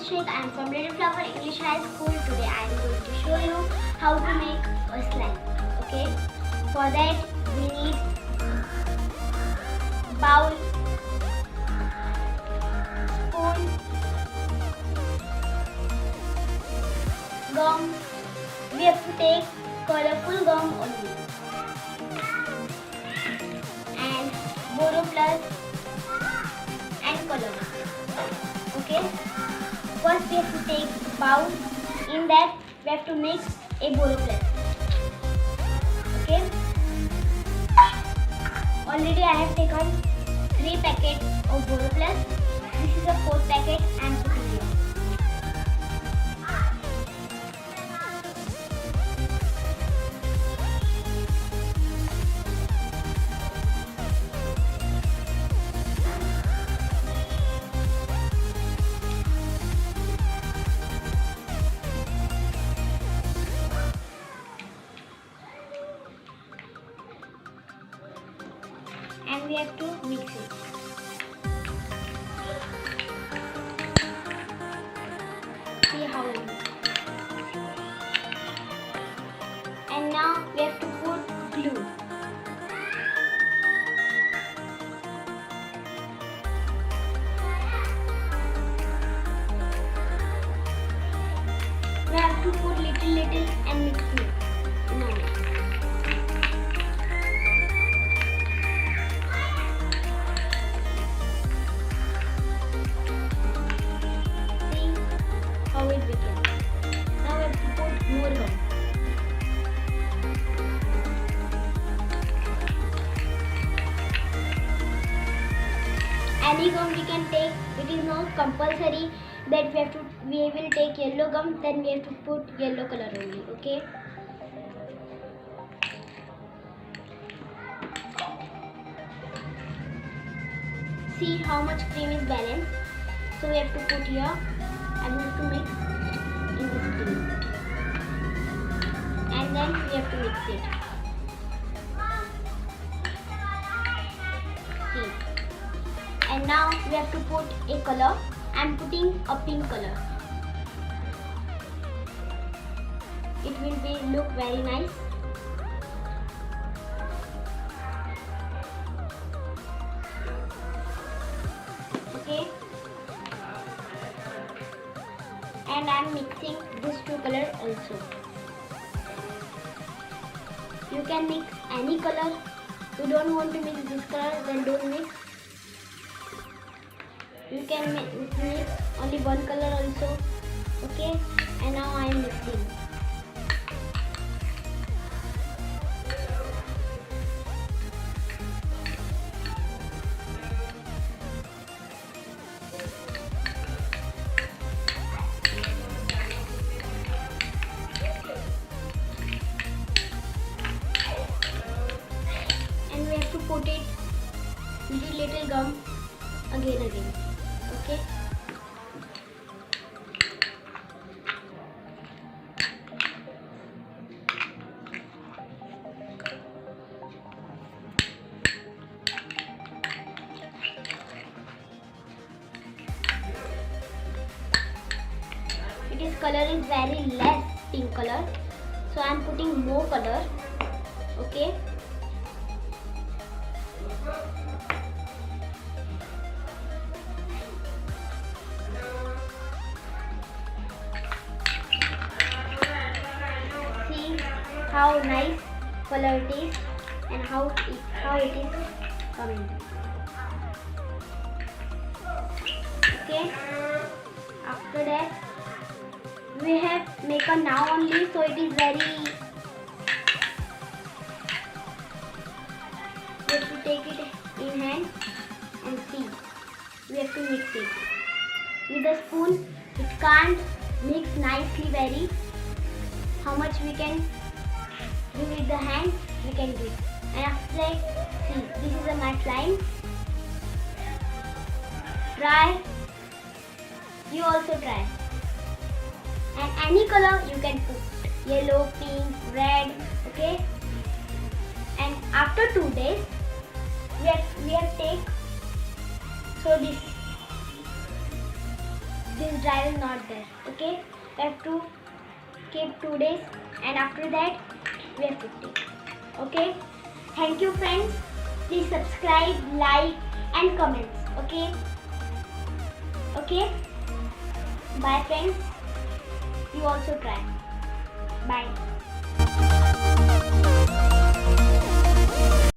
is Shaikh. I am from Little Flower English High School. Today I am going to show you how to make a slime. Okay. For that we need bowl, spoon, gum. We have to take colorful gum only, and Boro Plus and color. Okay. First we have to take bowl. In that we have to mix a Boro Plus. Okay. Already I have taken 3 packets of Boro Plus. This is the 4th packet I am putting here. And we have to mix it. See how it is. And now we have to put glue. We have to put little and mix it. Now. How it became. Now we have to put more gum. Any gum we can take. It is not compulsory that we will take yellow gum. Then we have to put yellow color only. Okay. See how much cream is balanced. So we have to put here. And we have to mix in this cream. And then we have to mix it. See. And now we have to put a color. I am putting a pink color. It will look very nice. Okay. And I am mixing these 2 colors also. You can mix any color. You don't want to mix this color, then don't mix. You can mix only one color also. Okay. And now I am mixing. To put it little gum again. Okay. Its color is very less pink color, so I am putting more color. Okay. See how nice color it is and how it is coming. Okay. After that we have make a now only, so it is very. We have to take it in hand and see. We have to mix it with a spoon. It can't mix nicely very. How much we can do with the hand, we can do it. And after that, see, this is a my slime. Try. You also try. And any color you can put. Yellow, pink, red. Okay. And after 2 days, we have take. So this dry will not there. Okay, we have to keep 2 days, and after that we have to take. Okay, thank you friends. Please subscribe, like and comments. Okay, bye friends. You also try. Bye.